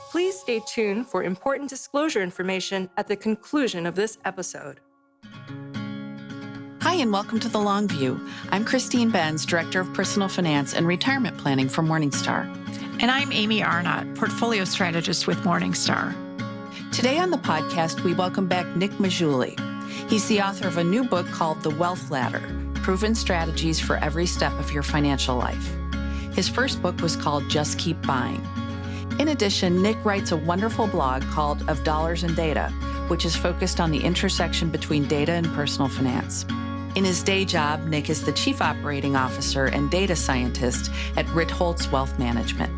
Please stay tuned for important disclosure information at the conclusion of this episode. Hi, and welcome to The Long View. I'm Christine Benz, Director of Personal Finance and Retirement Planning for Morningstar. And I'm Amy Arnott, Portfolio Strategist with Morningstar. Today on the podcast, we welcome back Nick Maggiulli. He's the author of a new book called The Wealth Ladder, Proven Strategies for Every Step of Your Financial Life. His first book was called Just Keep Buying. In addition, Nick writes a wonderful blog called Of Dollars and Data, which is focused on the intersection between data and personal finance. In his day job, Nick is the Chief Operating Officer and Data Scientist at Ritholtz Wealth Management.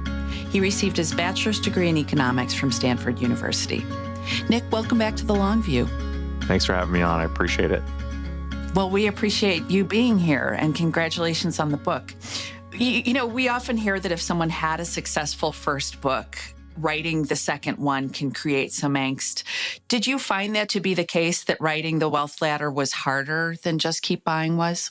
He received his bachelor's degree in economics from Stanford University. Nick, welcome back to The Long View. Thanks for having me on. I appreciate it. Well, we appreciate you being here, and congratulations on the book. You know, we often hear that if someone had a successful first book, writing the second one can create some angst. Did you find that to be the case, that writing The Wealth Ladder was harder than Just Keep Buying was?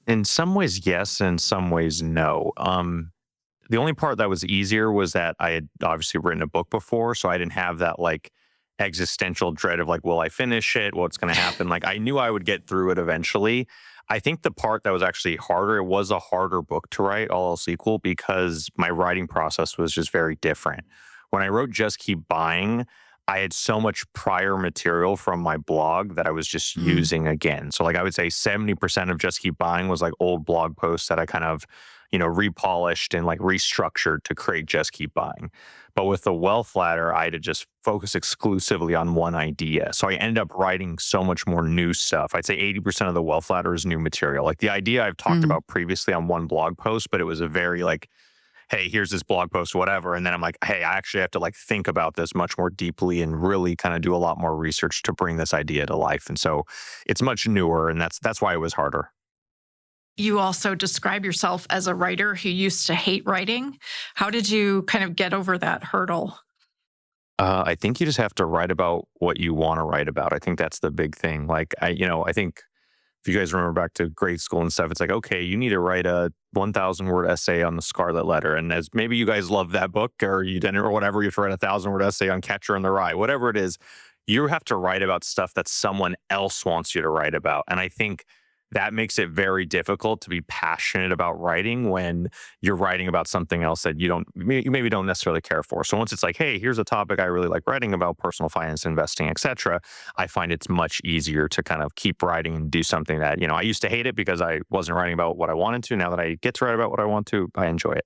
In some ways, yes. In some ways, no. The only part that was easier was that I had obviously written a book before, so I didn't have that existential dread of will I finish it? What's going to happen? I knew I would get through it eventually. I think the part that was actually harder, it was a harder book to write, all else equal, because my writing process was just very different. When I wrote Just Keep Buying, I had so much prior material from my blog that I was just using again. So I would say 70% of Just Keep Buying was old blog posts that I kind of, repolished and restructured to create Just Keep Buying. But with the Wealth Ladder, I had to just focus exclusively on one idea. So I ended up writing so much more new stuff. I'd say 80% of the Wealth Ladder is new material. The idea I've talked about previously on one blog post, but it was a very hey, here's this blog post, whatever. And then I'm hey, I actually have to think about this much more deeply and really kind of do a lot more research to bring this idea to life. And so it's much newer, and that's why it was harder. You also describe yourself as a writer who used to hate writing. How did you kind of get over that hurdle? I think you just have to write about what you want to write about. I think that's the big thing. I think if you guys remember back to grade school and stuff, it's okay, you need to write a 1,000-word essay on the Scarlet Letter. And as maybe you guys love that book, or you didn't, or whatever, you have to write a 1,000-word essay on Catcher in the Rye, whatever it is, you have to write about stuff that someone else wants you to write about. And I think that makes it very difficult to be passionate about writing when you're writing about something else that you maybe don't necessarily care for. So once it's hey, here's a topic I really like writing about, personal finance, investing, etc., I find it's much easier to kind of keep writing and do something that, I used to hate it because I wasn't writing about what I wanted to. Now that I get to write about what I want to, I enjoy it.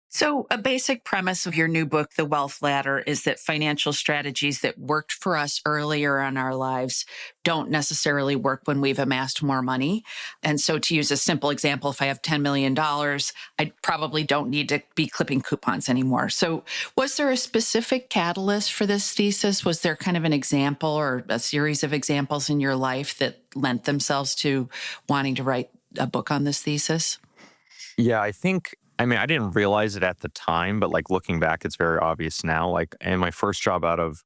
So a basic premise of your new book, The Wealth Ladder, is that financial strategies that worked for us earlier in our lives don't necessarily work when we've amassed more money. And so to use a simple example, if I have $10 million, I probably don't need to be clipping coupons anymore. So was there a specific catalyst for this thesis? Was there kind of an example or a series of examples in your life that lent themselves to wanting to write a book on this thesis? Yeah, I didn't realize it at the time, but looking back, it's very obvious now. In my first job out of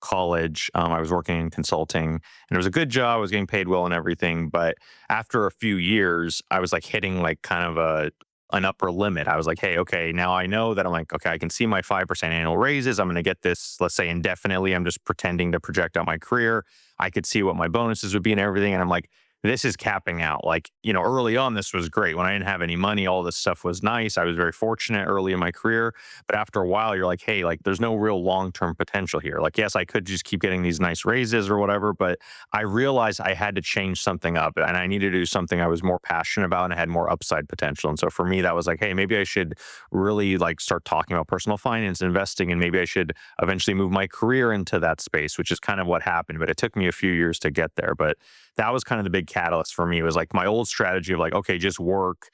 college, I was working in consulting, and it was a good job. I was getting paid well and everything. But after a few years, I was hitting kind of an upper limit. I was hey, okay, now I know that I'm okay, I can see my 5% annual raises. I'm going to get this, let's say, indefinitely. I'm just pretending to project out my career. I could see what my bonuses would be and everything. And I'm this is capping out. Early on, this was great. When I didn't have any money, all this stuff was nice. I was very fortunate early in my career. But after a while, you're hey, there's no real long-term potential here. Yes, I could just keep getting these nice raises or whatever, but I realized I had to change something up, and I needed to do something I was more passionate about and had more upside potential. And so for me, that was hey, maybe I should really start talking about personal finance, investing, and maybe I should eventually move my career into that space, which is kind of what happened. But it took me a few years to get there. But that was kind of the big catalyst for me. It was my old strategy of okay, just work,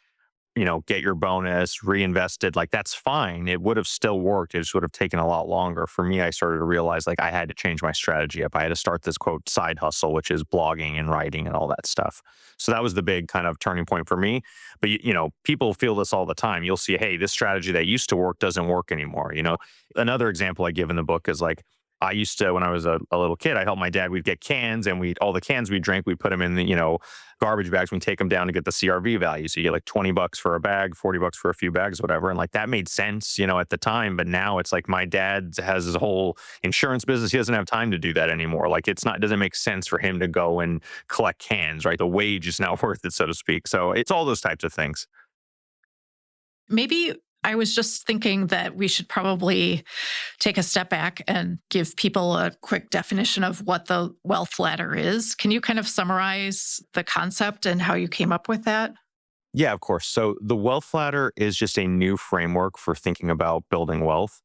get your bonus, reinvest it. That's fine. It would have still worked. It just would have taken a lot longer. For me, I started to realize I had to change my strategy up. I had to start this quote side hustle, which is blogging and writing and all that stuff. So that was the big kind of turning point for me. But people feel this all the time. You'll see, hey, this strategy that used to work doesn't work anymore. Another example I give in the book is I used to, when I was a little kid, I helped my dad. We'd get cans, and all the cans we drank, we'd put them in the, garbage bags. We take them down to get the CRV value. So you get like $20 for a bag, $40 for a few bags, whatever. And like that made sense, at the time. But now it's like my dad has his whole insurance business. He doesn't have time to do that anymore. Like it doesn't make sense for him to go and collect cans, right? The wage is not worth it, so to speak. So it's all those types of things. Maybe I was just thinking that we should probably take a step back and give people a quick definition of what the wealth ladder is. Can you kind of summarize the concept and how you came up with that? Yeah, of course. So the wealth ladder is just a new framework for thinking about building wealth.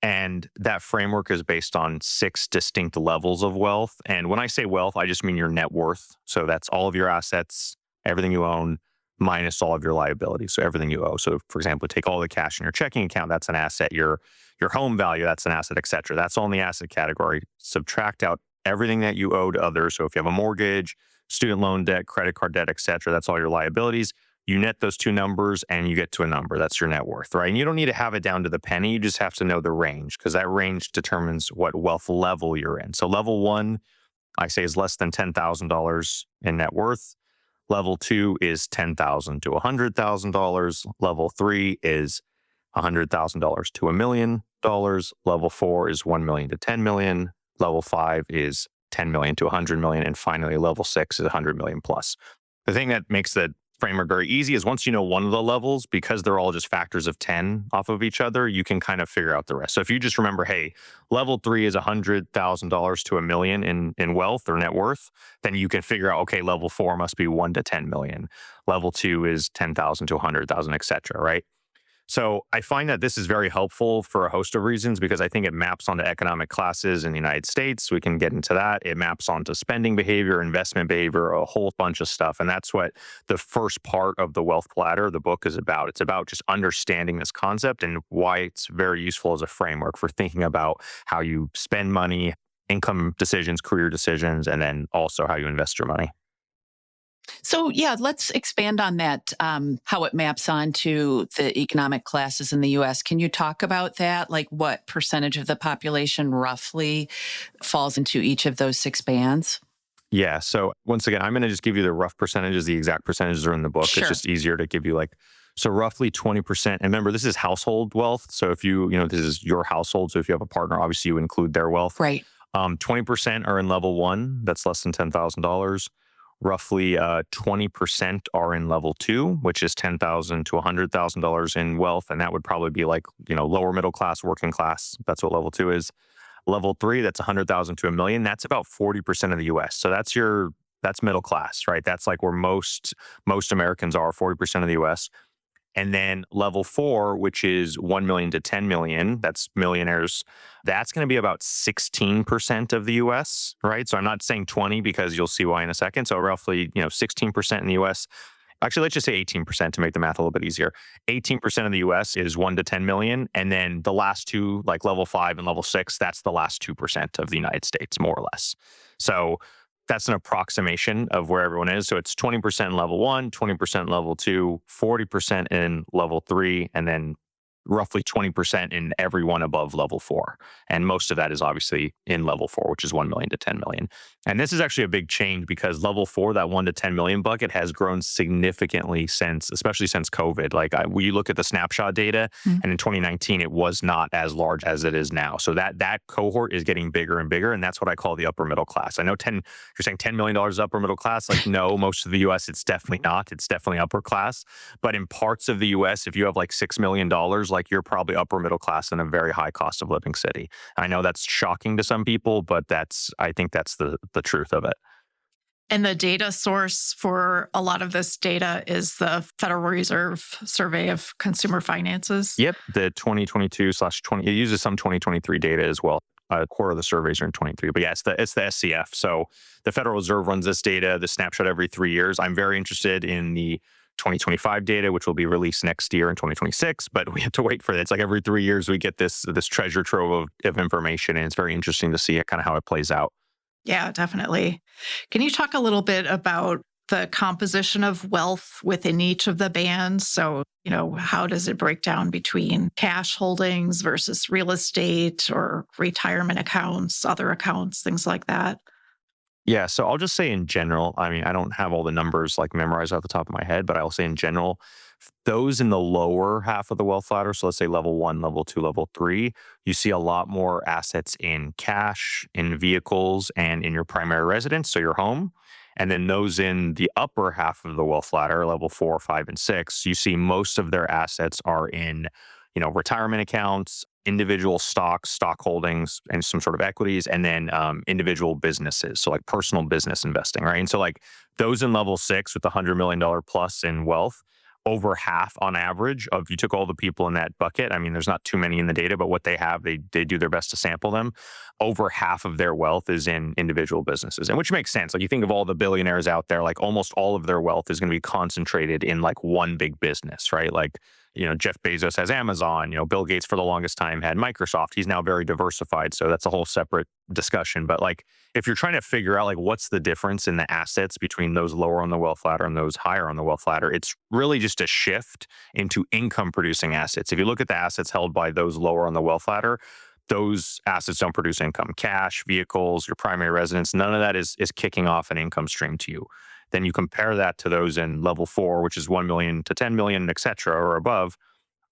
And that framework is based on 6 distinct levels of wealth. And when I say wealth, I just mean your net worth. So that's all of your assets, everything you own, minus all of your liabilities, so everything you owe. So, for example, take all the cash in your checking account, that's an asset. Your home value, that's an asset, et cetera. That's all in the asset category. Subtract out everything that you owe to others. So if you have a mortgage, student loan debt, credit card debt, et cetera, that's all your liabilities. You net those 2 numbers and you get to a number. That's your net worth, right? And you don't need to have it down to the penny. You just have to know the range, because that range determines what wealth level you're in. So level 1, I say, is less than $10,000 in net worth. Level 2 is $10,000 to $100,000. Level 3 is $100,000 to $1 million. Level 4 is $1 million to $10 million. Level 5 is $10 million to $100 million. And finally, level 6 is $100 million plus. The thing that makes the framework very easy is once you know one of the levels, because they're all just factors of 10 off of each other, you can kind of figure out the rest. So if you just remember, hey, level 3 is $100,000 to $1 million in wealth or net worth, then you can figure out, okay, level 4 must be 1 to 10 million. Level 2 is 10,000 to 100,000, et cetera, right? So I find that this is very helpful for a host of reasons, because I think it maps onto economic classes in the United States. We can get into that. It maps onto spending behavior, investment behavior, a whole bunch of stuff. And that's what the first part of the wealth ladder, the book, is about. It's about just understanding this concept and why it's very useful as a framework for thinking about how you spend money, income decisions, career decisions, and then also how you invest your money. So, yeah, let's expand on that, how it maps onto the economic classes in the U.S. Can you talk about that? Like what percentage of the population roughly falls into each of those 6 bands? Yeah. So once again, I'm going to just give you the rough percentages. The exact percentages are in the book. Sure. It's just easier to give you so roughly 20%. And remember, this is household wealth. So if this is your household. So if you have a partner, obviously you include their wealth. Right. 20% are in level 1. That's less than $10,000. Roughly 20% are in level 2, which is $10,000 to $100,000 in wealth. And that would probably be lower middle class, working class. That's what level 2 is. Level 3, that's 100,000 to $1 million. That's about 40% of the US. So that's middle class, right? That's like where most Americans are, 40% of the US. And then level 4, which is 1 million to 10 million, that's millionaires. That's going to be about 16% of the US, right? So I'm not saying 20 because you'll see why in a second. So roughly, 16% in the US. Actually, let's just say 18% to make the math a little bit easier. 18% of the US is 1 to 10 million. And then the last 2, like level 5 and level 6, that's the last 2% of the United States, more or less. So that's an approximation of where everyone is. So it's 20% in level 1, 20% in level 2, 40% in level 3, and then roughly 20% in everyone above level 4. And most of that is obviously in level 4, which is 1 million to 10 million. And this is actually a big change because level 4, that 1 to 10 million bucket, has grown significantly especially since COVID. We look at the snapshot data, and in 2019, it was not as large as it is now. So that cohort is getting bigger and bigger. And that's what I call the upper middle class. I know you're saying $10 million is upper middle class. No, most of the US, it's definitely not. It's definitely upper class. But in parts of the US, if you have $6 million, you're probably upper middle class in a very high cost of living city. I know that's shocking to some people, but I think that's the truth of it. And the data source for a lot of this data is the Federal Reserve Survey of Consumer Finances. Yep, the 2022/20. It uses some 2023 data as well. A quarter of the surveys are in 23, but yeah, it's the SCF. So the Federal Reserve runs this data, the snapshot every 3 years. I'm very interested in the 2025 data, which will be released next year in 2026, but we have to wait for that. It's every 3 years we get this treasure trove of information, and it's very interesting to see kind of how it plays out. Yeah, definitely. Can you talk a little bit about the composition of wealth within each of the bands? So, how does it break down between cash holdings versus real estate or retirement accounts, other accounts, things like that? Yeah, so I'll just say in general, I mean, I don't have all the numbers like memorized off the top of my head, but I'll say in general, those in the lower half of the wealth ladder, so let's say level 1, level 2, level 3, you see a lot more assets in cash, in vehicles, and in your primary residence, so your home. And then those in the upper half of the wealth ladder, level 4, 5, and 6, you see most of their assets are in, retirement accounts, individual stocks, stock holdings, and some sort of equities, and then individual businesses. So like personal business investing, right? And so like those in level 6 with $100 million plus in wealth, over half on average of, you took all the people in that bucket. I mean, there's not too many in the data, but what they have, they do their best to sample them. Over half of their wealth is in individual businesses, and which makes sense. Like you think of all the billionaires out there, like almost all of their wealth is going to be concentrated in like one big business, right? Like, Jeff Bezos has Amazon, Bill Gates for the longest time had Microsoft. He's now very diversified. So that's a whole separate discussion. But like, if you're trying to figure out like what's the difference in the assets between those lower on the wealth ladder and those higher on the wealth ladder, it's really just a shift into income producing assets. If you look at the assets held by those lower on the wealth ladder, those assets don't produce income. Cash, vehicles, your primary residence, none of that is kicking off an income stream to you. Then you compare that to those in level 4, which is 1 million to 10 million, et cetera, or above.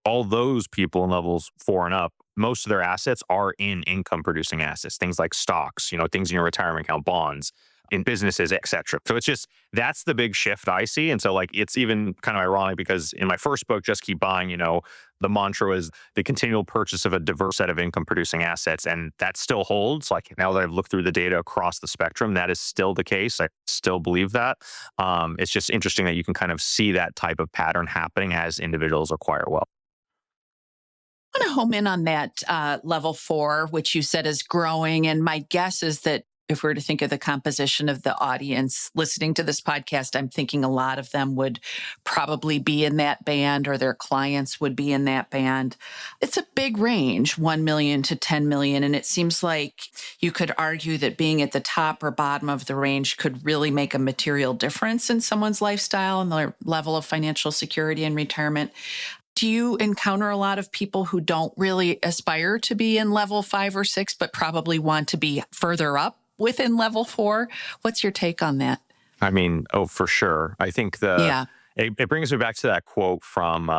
All those people in levels 4 and up, most of their assets are in income producing assets, things like stocks, things in your retirement account, bonds, in businesses, et cetera. So it's just, that's the big shift I see. And so like, it's even kind of ironic because in my first book, Just Keep Buying, the mantra is the continual purchase of a diverse set of income producing assets. And that still holds. Like now that I've looked through the data across the spectrum, that is still the case. I still believe that. It's just interesting that you can kind of see that type of pattern happening as individuals acquire wealth. I want to home in on that level 4, which you said is growing. And my guess is that if we were to think of the composition of the audience listening to this podcast, I'm thinking a lot of them would probably be in that band, or their clients would be in that band. It's a big range, 1 million to 10 million. And it seems like you could argue that being at the top or bottom of the range could really make a material difference in someone's lifestyle and their level of financial security in retirement. Do you encounter a lot of people who don't really aspire to be in level 5 or 6, but probably want to be further up within level 4? What's your take on that? I mean, for sure. I think it brings me back to that quote from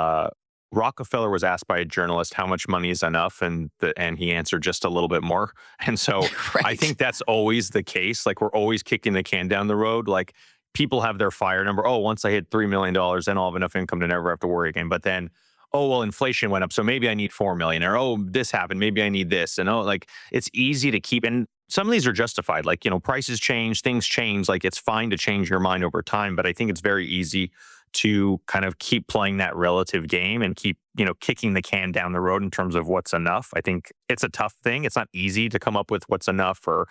Rockefeller was asked by a journalist how much money is enough, and he answered just a little bit more. And so Right. I think that's always the case. Like we're always kicking the can down the road. Like people have their fire number. Oh, once I hit $3 million, then I'll have enough income to never have to worry again. But then, oh, well, inflation went up, so maybe I need 4 million, or oh, this happened, maybe I need this. And like it's easy to keep, and some of these are justified. Like, prices change, things change. Like it's fine to change your mind over time, but I think it's very easy to kind of keep playing that relative game and keep, kicking the can down the road in terms of what's enough. I think it's a tough thing. It's not easy to come up with what's enough. Or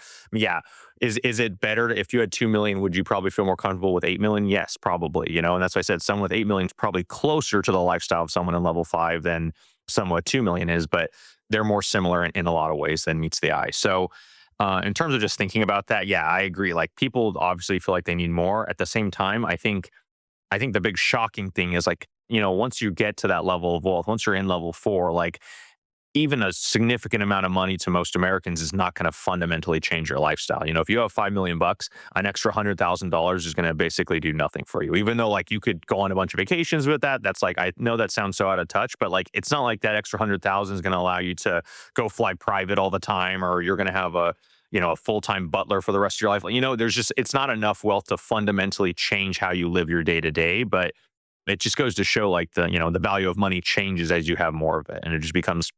is it better if you had 2 million, would you probably feel more comfortable with 8 million? Yes, probably, and that's why I said someone with 8 million is probably closer to the lifestyle of someone in level 5 than someone with 2 million is, but they're more similar in a lot of ways than meets the eye. So in terms of just thinking about that, I agree. Like people obviously feel like they need more. At the same time, I think the big shocking thing is like, once you get to that level of wealth, once you're in level 4, like even a significant amount of money to most Americans is not going to fundamentally change your lifestyle. If you have $5 million, an extra $100,000 is going to basically do nothing for you. Even though like you could go on a bunch of vacations with that. That's like, I know that sounds so out of touch, but like, it's not like that extra 100,000 is going to allow you to go fly private all the time, or you're going to have a full-time butler for the rest of your life. It's not enough wealth to fundamentally change how you live your day to day, but it just goes to show like the value of money changes as you have more of it. And it just becomes,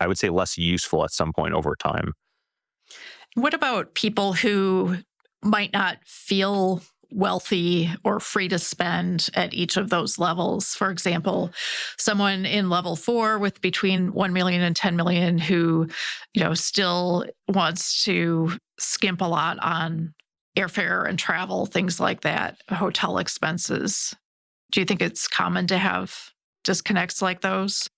I would say, less useful at some point over time. What about people who might not feel wealthy or free to spend at each of those levels? For example, someone in level 4 with between 1 million and 10 million who, still wants to skimp a lot on airfare and travel, things like that, hotel expenses. Do you think it's common to have disconnects like those?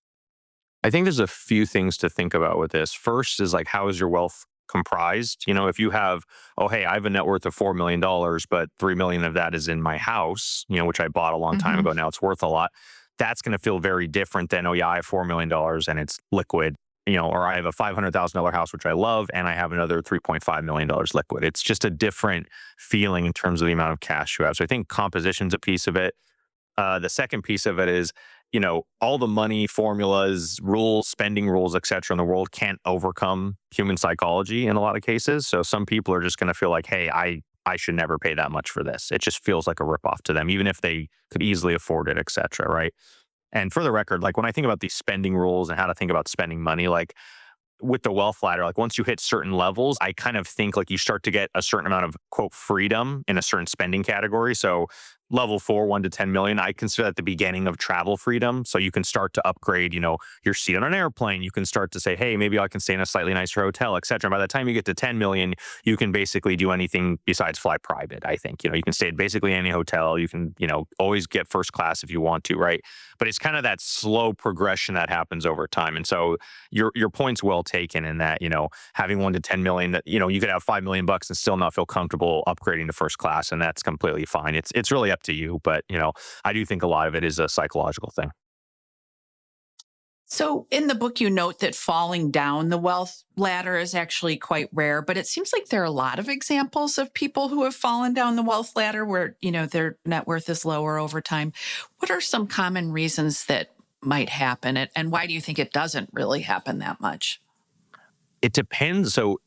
I think there's a few things to think about with this. First is like, how is your wealth comprised. If you have, oh, hey, I have a net worth of $4 million, but 3 million of that is in my house, which I bought a long time Mhm. ago. Now it's worth a lot. That's going to feel very different than, oh yeah, I have $4 million and it's liquid, or I have a $500,000 house, which I love, and I have another $3.5 million liquid. It's just a different feeling in terms of the amount of cash you have. So I think composition's a piece of it. The second piece of it is, all the money formulas, rules, spending rules, et cetera, in the world can't overcome human psychology in a lot of cases. So some people are just going to feel like, hey, I should never pay that much for this. It just feels like a ripoff to them, even if they could easily afford it, et cetera, right? And for the record, like when I think about these spending rules and how to think about spending money, like with the wealth ladder, like once you hit certain levels, I kind of think like you start to get a certain amount of quote freedom in a certain spending category. So level 4, 1 to 10 million, I consider that the beginning of travel freedom. So you can start to upgrade, your seat on an airplane. You can start to say, hey, maybe I can stay in a slightly nicer hotel, et cetera. By the time you get to 10 million, you can basically do anything besides fly private. I think, you can stay at basically any hotel. You can, always get first class if you want to, right? But it's kind of that slow progression that happens over time. And so your point's well taken in that, having 1 to 10 million, that, you could have 5 million bucks and still not feel comfortable upgrading to first class. And that's completely fine. It's really up to you. But, I do think a lot of it is a psychological thing. So, in the book, you note that falling down the wealth ladder is actually quite rare, but it seems like there are a lot of examples of people who have fallen down the wealth ladder where, their net worth is lower over time. What are some common reasons that might happen, and why do you think it doesn't really happen that much? It depends. So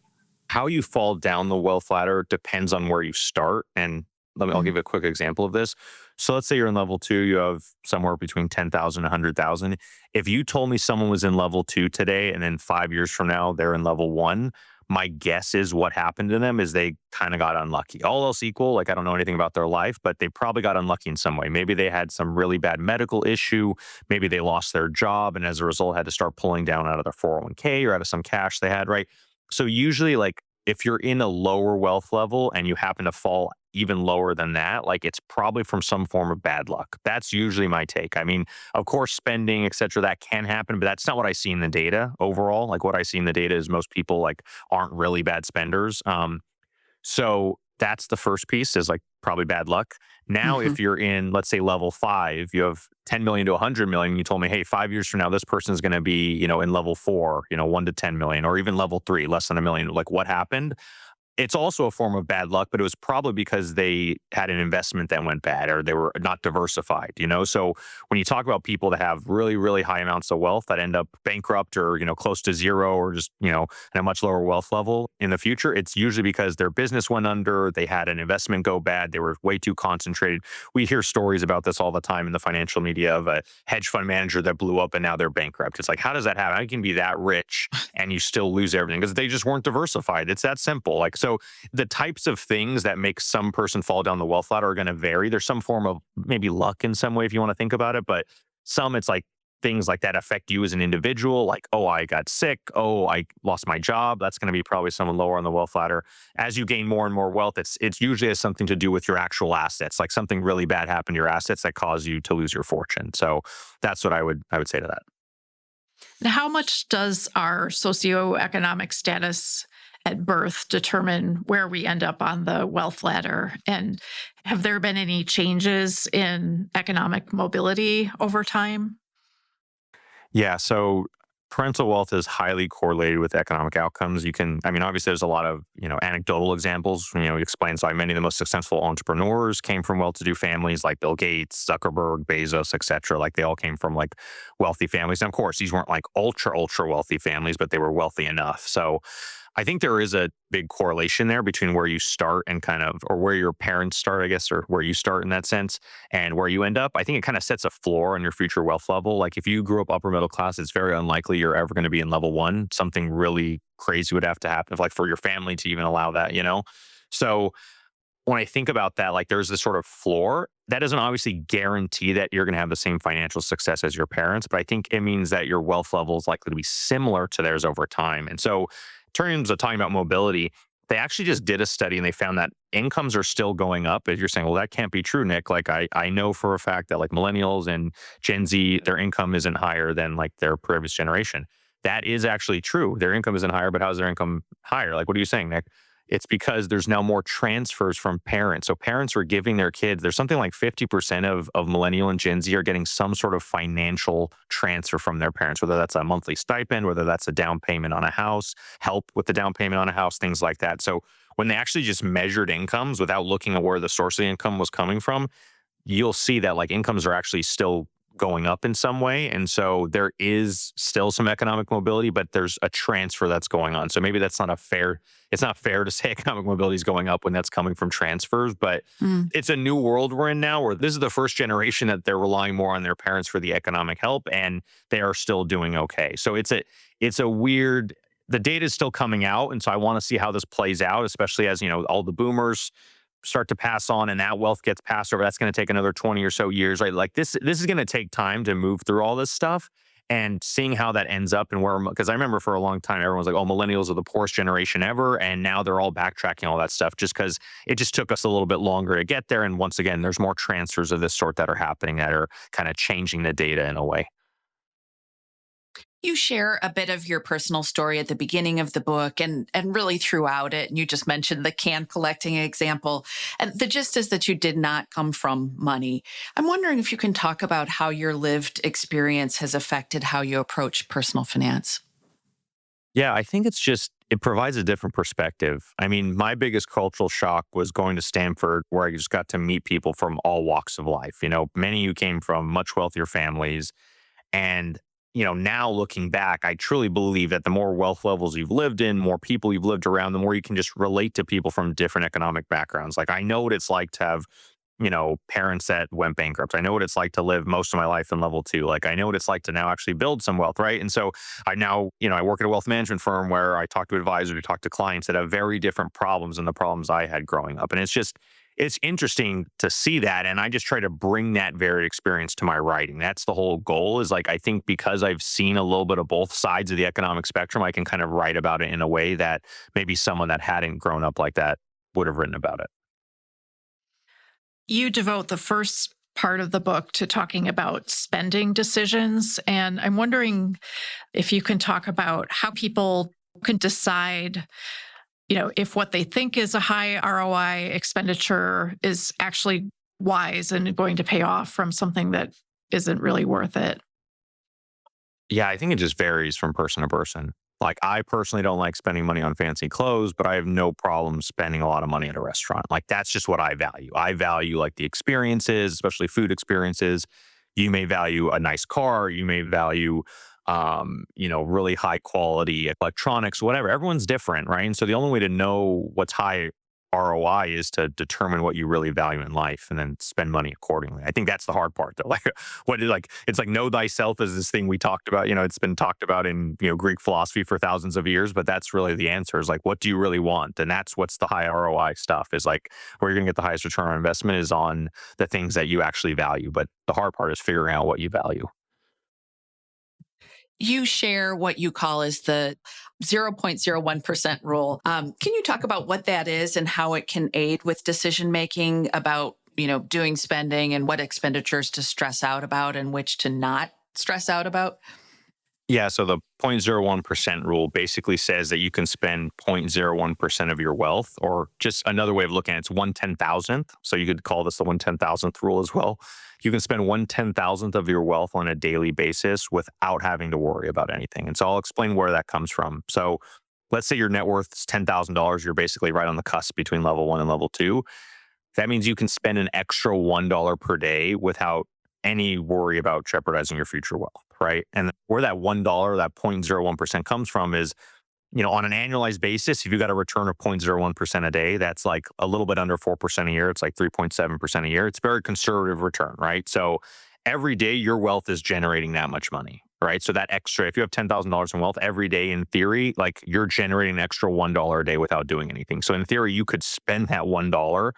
how you fall down the wealth ladder depends on where you start. And I'll Mhm. give you a quick example of this. So let's say you're in level 2, you have somewhere between 10,000 and 100,000. If you told me someone was in level 2 today and then 5 years from now they're in level 1, my guess is what happened to them is they kind of got unlucky. All else equal, like I don't know anything about their life, but they probably got unlucky in some way. Maybe they had some really bad medical issue. Maybe they lost their job and as a result had to start pulling down out of their 401k or out of some cash they had, right? So usually like if you're in a lower wealth level and you happen to fall even lower than that, like it's probably from some form of bad luck. That's usually my take. I mean, of course, spending, et cetera, that can happen, but that's not what I see in the data overall. Like what I see in the data is most people like aren't really bad spenders. So that's the first piece is like probably bad luck. Now, Mhm. if you're in, let's say level 5, you have 10 million to 100 million. You told me, hey, 5 years from now, this person is going to be, in level 4, 1 to 10 million, or even level 3, less than a million. Like what happened? It's also a form of bad luck, but it was probably because they had an investment that went bad or they were not diversified. So when you talk about people that have really, really high amounts of wealth that end up bankrupt or, close to zero or just, at a much lower wealth level in the future, it's usually because their business went under, they had an investment go bad, they were way too concentrated. We hear stories about this all the time in the financial media of a hedge fund manager that blew up and now they're bankrupt. It's like, how does that happen? How you can be that rich and you still lose everything? Because they just weren't diversified. It's that simple. Like, so the types of things that make some person fall down the wealth ladder are going to vary. There's some form of maybe luck in some way if you want to think about it, but some it's like things like that affect you as an individual. Like, oh, I got sick. Oh, I lost my job. That's going to be probably someone lower on the wealth ladder. As you gain more and more wealth, it's usually has something to do with your actual assets. Like something really bad happened to your assets that caused you to lose your fortune. So that's what I would say to that. And how much does our socioeconomic status at birth determine where we end up on the wealth ladder? And have there been any changes in economic mobility over time? Yeah. So parental wealth is highly correlated with economic outcomes. Obviously there's a lot of, anecdotal examples, it explains why many of the most successful entrepreneurs came from well-to-do families like Bill Gates, Zuckerberg, Bezos, et cetera. Like they all came from like wealthy families. And of course, these weren't like ultra wealthy families, but they were wealthy enough. So I think there is a big correlation there between where you start and kind of, or where your parents start, I guess, or where you start in that sense and where you end up. I think it kind of sets a floor on your future wealth level. Like if you grew up upper middle class, it's very unlikely you're ever going to be in level 1. Something really crazy would have to happen, like for your family to even allow that. So when I think about that, like there's this sort of floor that doesn't obviously guarantee that you're going to have the same financial success as your parents, but I think it means that your wealth level is likely to be similar to theirs over time. And so, in terms of talking about mobility, they actually just did a study and they found that incomes are still going up. As you're saying, well, that can't be true, Nick. Like I know for a fact that like millennials and Gen Z, their income isn't higher than like their previous generation. that is actually true. Their income isn't higher, but how's their income higher? Like, what are you saying, Nick? It's because there's now more transfers from parents. So parents are giving their kids, there's something like 50% of millennial and Gen Z are getting some sort of financial transfer from their parents, whether that's a monthly stipend, whether that's a down payment on a house, help with the down payment on a house, things like that. So when they actually just measured incomes without looking at where the source of the income was coming from, you'll see that like incomes are actually still going up in some way. And so there is still some economic mobility, but there's a transfer that's going on. So maybe that's not a fair, it's not fair to say economic mobility is going up when that's coming from transfers, but it's a new world we're in now where this is the first generation that they're relying more on their parents for the economic help, and they are still doing okay. So it's a weird, the data is still coming out. And so I want to see how this plays out, especially as, all the boomers start to pass on and that wealth gets passed over. That's going to take another 20 or so years, right? Like this is going to take time to move through all this stuff, and seeing how that ends up and where, because I remember for a long time, everyone was like, oh, millennials are the poorest generation ever. And now they're all backtracking all that stuff just because it just took us a little bit longer to get there. And once again, there's more transfers of this sort that are happening that are kind of changing the data in a way. You share a bit of your personal story at the beginning of the book and really throughout it. And you just mentioned the can collecting example. And the gist is that you did not come from money. I'm wondering if you can talk about how your lived experience has affected how you approach personal finance. Yeah, I think it provides a different perspective. I mean, my biggest cultural shock was going to Stanford, where I just got to meet people from all walks of life. Many of you came from much wealthier families. And now looking back, I truly believe that the more wealth levels you've lived in, more people you've lived around, the more you can just relate to people from different economic backgrounds. Like I know what it's like to have, parents that went bankrupt. I know what it's like to live most of my life in level two. Like I know what it's like to now actually build some wealth, right? And so I now, I work at a wealth management firm where I talk to advisors, we talk to clients that have very different problems than the problems I had growing up. And it's interesting to see that. And I just try to bring that varied experience to my writing. That's the whole goal, is like, I think because I've seen a little bit of both sides of the economic spectrum, I can kind of write about it in a way that maybe someone that hadn't grown up like that would have written about it. You devote the first part of the book to talking about spending decisions. And I'm wondering if you can talk about how people can decide if what they think is a high ROI expenditure is actually wise and going to pay off from something that isn't really worth it. Yeah, I think it just varies from person to person. Like I personally don't like spending money on fancy clothes, but I have no problem spending a lot of money at a restaurant. Like that's just what I value. I value like the experiences, especially food experiences. You may value a nice car. You may value really high quality electronics, whatever. Everyone's different, right? And so the only way to know what's high ROI is to determine what you really value in life and then spend money accordingly. I think that's the hard part though. It's like know thyself is this thing we talked about, it's been talked about in, Greek philosophy for thousands of years, but that's really the answer is like, what do you really want? And that's what's the high ROI stuff is like where you're going to get the highest return on investment is on the things that you actually value. But the hard part is figuring out what you value. You share what you call as the 0.01% rule. Can you talk about what that is and how it can aid with decision making about, doing spending and what expenditures to stress out about and which to not stress out about? Yeah, so the 0.01% rule basically says that you can spend 0.01% of your wealth, or just another way of looking at it, it's 1/10,000th. So you could call this the 1/10,000th rule as well. You can spend 1/10,000th of your wealth on a daily basis without having to worry about anything. And so I'll explain where that comes from. So let's say your net worth is $10,000. You're basically right on the cusp between level one and level two. That means you can spend an extra $1 per day without any worry about jeopardizing your future wealth, right? And where that $1, that 0.01% comes from is, on an annualized basis, if you got a return of 0.01% a day, that's like a little bit under 4% a year. It's like 3.7% a year. It's a very conservative return, right? So every day your wealth is generating that much money, right? So that extra, if you have $10,000 in wealth every day, in theory, like you're generating an extra $1 a day without doing anything. So in theory, you could spend that $1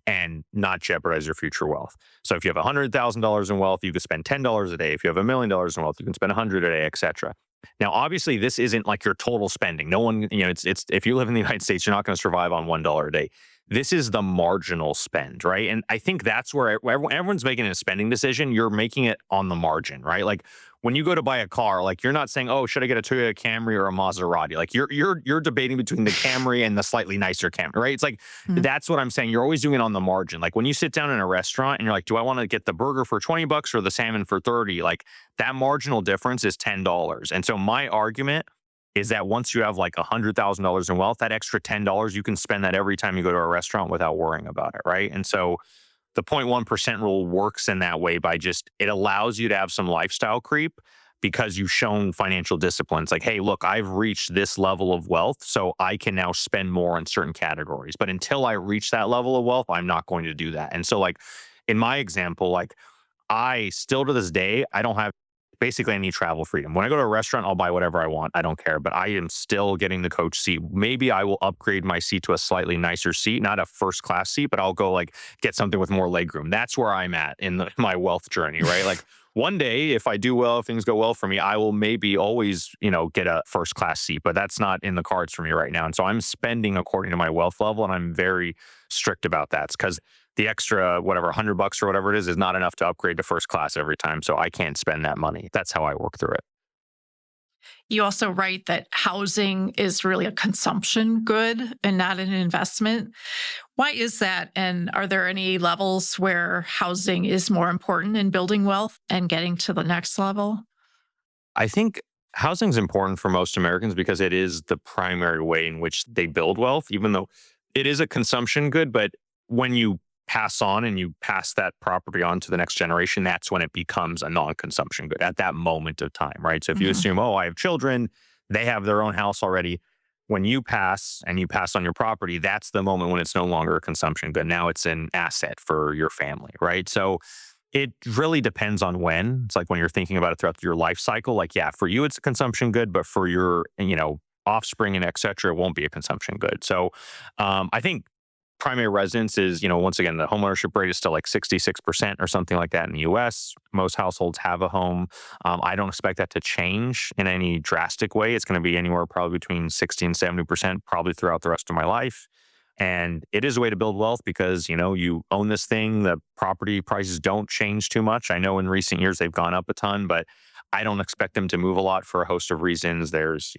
and not jeopardize your future wealth. So if you have $100,000 in wealth, you could spend $10 a day. If you have $1 million in wealth, you can spend 100 a day, et cetera. Now, obviously, this isn't like your total spending. No one, it's if you live in the United States, you're not going to survive on $1 a day. this is the marginal spend, right? And I think that's where everyone's making a spending decision. You're making it on the margin, right? Like when you go to buy a car, like you're not saying, "Oh, should I get a Toyota Camry or a Maserati?" Like you're debating between the Camry and the slightly nicer Camry, right? It's like Mhm. that's what I'm saying. You're always doing it on the margin. Like when you sit down in a restaurant and you're like, "Do I want to get the burger for $20 or the salmon for 30?" Like that marginal difference is $10. And so my argument is that once you have like $100,000 in wealth, that extra $10, you can spend that every time you go to a restaurant without worrying about it, right? And so the 0.1% rule works in that way by just, it allows you to have some lifestyle creep because you've shown financial discipline. It's like, hey, look, I've reached this level of wealth, so I can now spend more in certain categories. But until I reach that level of wealth, I'm not going to do that. And so, like, in my example, like, I still to this day, I don't have basically any travel freedom. When I go to a restaurant, I'll buy whatever I want. I don't care, but I am still getting the coach seat. Maybe I will upgrade my seat to a slightly nicer seat, not a first class seat, but I'll go like get something with more leg room. That's where I'm at in my wealth journey, right? Like one day, if I do well, if things go well for me, I will maybe always, get a first class seat, but that's not in the cards for me right now. And so I'm spending according to my wealth level, and I'm very strict about that because the extra, whatever, $100 or whatever it is not enough to upgrade to first class every time. So I can't spend that money. That's how I work through it. You also write that housing is really a consumption good and not an investment. Why is that? And are there any levels where housing is more important in building wealth and getting to the next level? I think housing is important for most Americans because it is the primary way in which they build wealth, even though it is a consumption good. But when you pass on and you pass that property on to the next generation, that's when it becomes a non-consumption good at that moment of time, right? So if you Mhm. assume, oh, I have children, they have their own house already. When you pass and you pass on your property, that's the moment when it's no longer a consumption good. Now it's an asset for your family, right? So it really depends on when. It's like when you're thinking about it throughout your life cycle, like, yeah, for you, it's a consumption good, but for your, offspring and et cetera, it won't be a consumption good. So I think primary residence is, once again, the homeownership rate is still like 66% or something like that in the US. Most households have a home. I don't expect that to change in any drastic way. It's going to be anywhere probably between 60 and 70% probably throughout the rest of my life. And it is a way to build wealth because, you own this thing. The property prices don't change too much. I know in recent years they've gone up a ton, but I don't expect them to move a lot for a host of reasons. There's,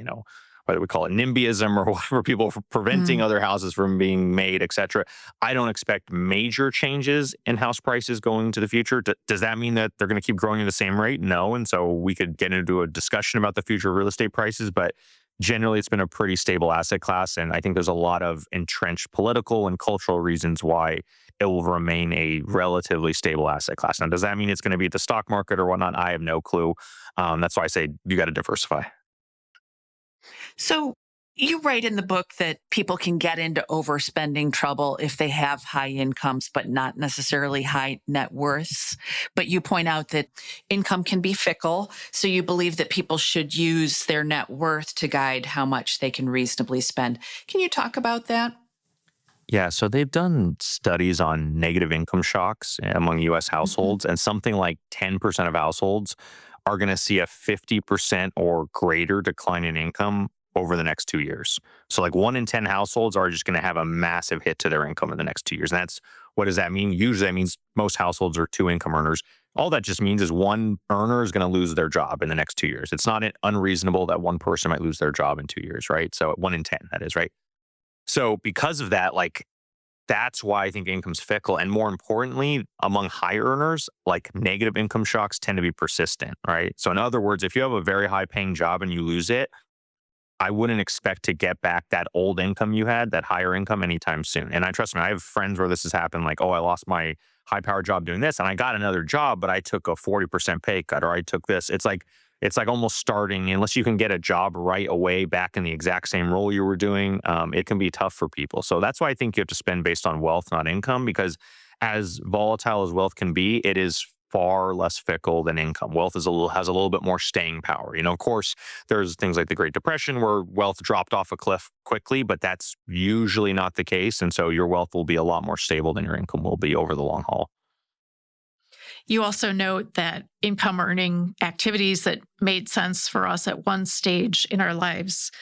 whether we call it NIMBYism or whatever, people preventing Mm. other houses from being made, et cetera. I don't expect major changes in house prices going into the future. Does that mean that they're going to keep growing at the same rate? No. And so we could get into a discussion about the future of real estate prices, but generally it's been a pretty stable asset class. And I think there's a lot of entrenched political and cultural reasons why it will remain a relatively stable asset class. Now, does that mean it's going to be the stock market or whatnot? I have no clue. That's why I say you got to diversify. So you write in the book that people can get into overspending trouble if they have high incomes, but not necessarily high net worths. But you point out that income can be fickle. So you believe that people should use their net worth to guide how much they can reasonably spend. Can you talk about that? Yeah, so they've done studies on negative income shocks among US Mhm. households, and something like 10% of households are going to see a 50% or greater decline in income over the next 2 years. So, like 1 in 10 households are just going to have a massive hit to their income in the next 2 years. And that's what does that mean? Usually, that means most households are two income earners. All that just means is one earner is going to lose their job in the next 2 years. It's not unreasonable that one person might lose their job in 2 years, right? So, 1 in 10, that is, right? So because of that, like that's why I think income's fickle. And more importantly, among high earners, like negative income shocks tend to be persistent, right? So in other words, if you have a very high paying job and you lose it, I wouldn't expect to get back that old income you had, that higher income anytime soon. And I trust me, I have friends where this has happened, like, oh, I lost my high power job doing this and I got another job, but I took a 40% pay cut or I took this. It's like almost starting, unless you can get a job right away back in the exact same role you were doing, it can be tough for people. So that's why I think you have to spend based on wealth, not income, because as volatile as wealth can be, it is far less fickle than income. Wealth has a little bit more staying power. Of course, there's things like the Great Depression where wealth dropped off a cliff quickly, but that's usually not the case. And so your wealth will be a lot more stable than your income will be over the long haul. You also note that income earning activities that made sense for us at one stage in our lives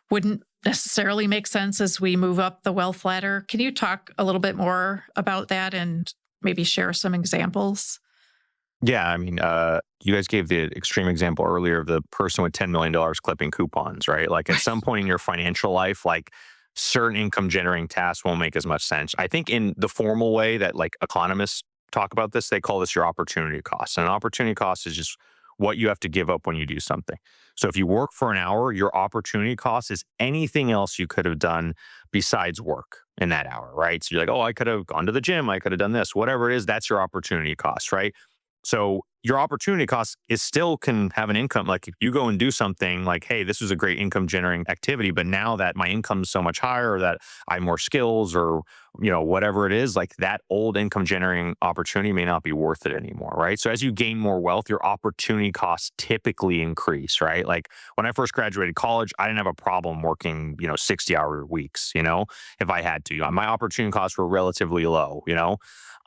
wouldn't necessarily make sense as we move up the wealth ladder. Can you talk a little bit more about that and maybe share some examples? Yeah, I mean, you guys gave the extreme example earlier of the person with $10 million clipping coupons, right? Like at some point in your financial life, like certain income generating tasks won't make as much sense. I think in the formal way that like economists talk about this, they call this your opportunity cost. And an opportunity cost is just what you have to give up when you do something. So if you work for an hour, your opportunity cost is anything else you could have done besides work in that hour, right? So you're like, oh, I could have gone to the gym, I could have done this, whatever it is, that's your opportunity cost, right? So your opportunity cost is still can have an income. Like if you go and do something like, hey, this was a great income generating activity, but now that my income's so much higher, or that I have more skills, or whatever it is, like that old income generating opportunity may not be worth it anymore, right? So as you gain more wealth, your opportunity costs typically increase, right? Like when I first graduated college, I didn't have a problem working, 60-hour weeks, if I had to. My opportunity costs were relatively low.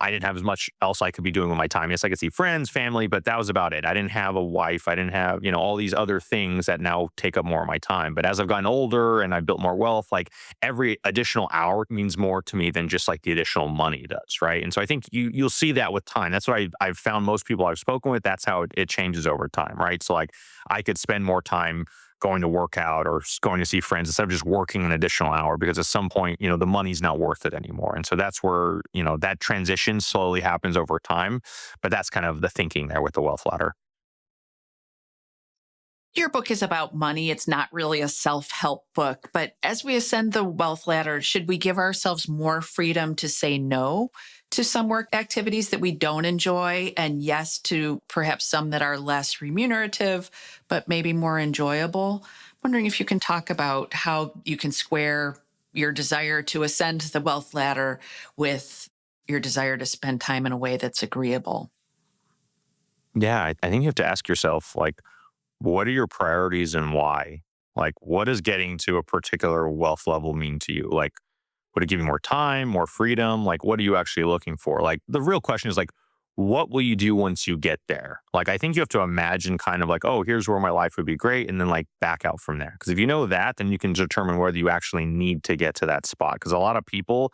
I didn't have as much else I could be doing with my time. Yes, I could see friends, family, but that was about it. I didn't have a wife. I didn't have, all these other things that now take up more of my time. But as I've gotten older and I built more wealth, like every additional hour means more to me than just like the additional money does, right? And so I think you'll see that with time. That's what I've found most people I've spoken with. That's how it changes over time, right? So like I could spend more time going to work out or going to see friends instead of just working an additional hour, because at some point, the money's not worth it anymore. And so that's where, that transition slowly happens over time. But that's kind of the thinking there with the wealth ladder. Your book is about money. It's not really a self-help book, but as we ascend the wealth ladder, should we give ourselves more freedom to say no to some work activities that we don't enjoy and yes to perhaps some that are less remunerative, but maybe more enjoyable? I'm wondering if you can talk about how you can square your desire to ascend the wealth ladder with your desire to spend time in a way that's agreeable. Yeah, I think you have to ask yourself, like, what are your priorities and why? Like, what does getting to a particular wealth level mean to you? Like, would it give you more time, more freedom? Like, what are you actually looking for? Like, the real question is like, what will you do once you get there? Like, I think you have to imagine kind of like, oh, here's where my life would be great. And then like back out from there. Because if you know that, then you can determine whether you actually need to get to that spot. Because a lot of people,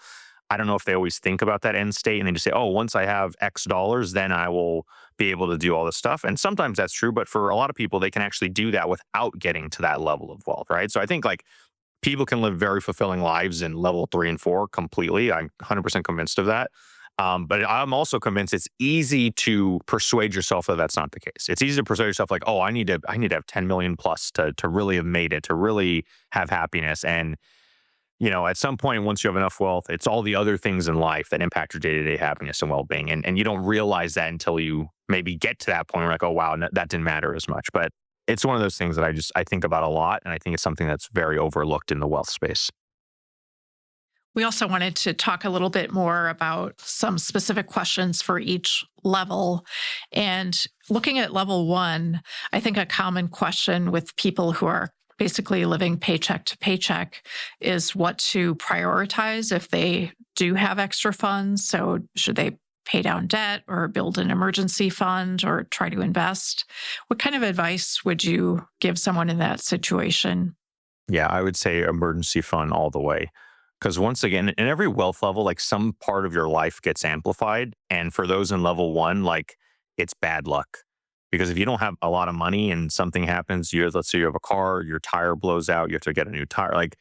I don't know if they always think about that end state and they just say, oh, once I have X dollars, then I will be able to do all this stuff. And sometimes that's true. But for a lot of people, they can actually do that without getting to that level of wealth, right? So I think like people can live very fulfilling lives in level 3 and 4 completely. I'm 100% convinced of that. But I'm also convinced it's easy to persuade yourself that that's not the case. It's easy to persuade yourself like, oh, I need to have 10 million plus to really have made it, to really have happiness. And at some point, once you have enough wealth, it's all the other things in life that impact your day-to-day happiness and well-being. And you don't realize that until you maybe get to that point where you're like, oh, wow, that didn't matter as much. But it's one of those things that I think about a lot. And I think it's something that's very overlooked in the wealth space. We also wanted to talk a little bit more about some specific questions for each level. And looking at level 1, I think a common question with people who are basically living paycheck to paycheck is what to prioritize if they do have extra funds. So should they pay down debt or build an emergency fund or try to invest? What kind of advice would you give someone in that situation? Yeah, I would say emergency fund all the way. Because once again, in every wealth level, like some part of your life gets amplified. And for those in level 1, like it's bad luck. Because if you don't have a lot of money and something happens, let's say you have a car, your tire blows out, you have to get a new tire. Like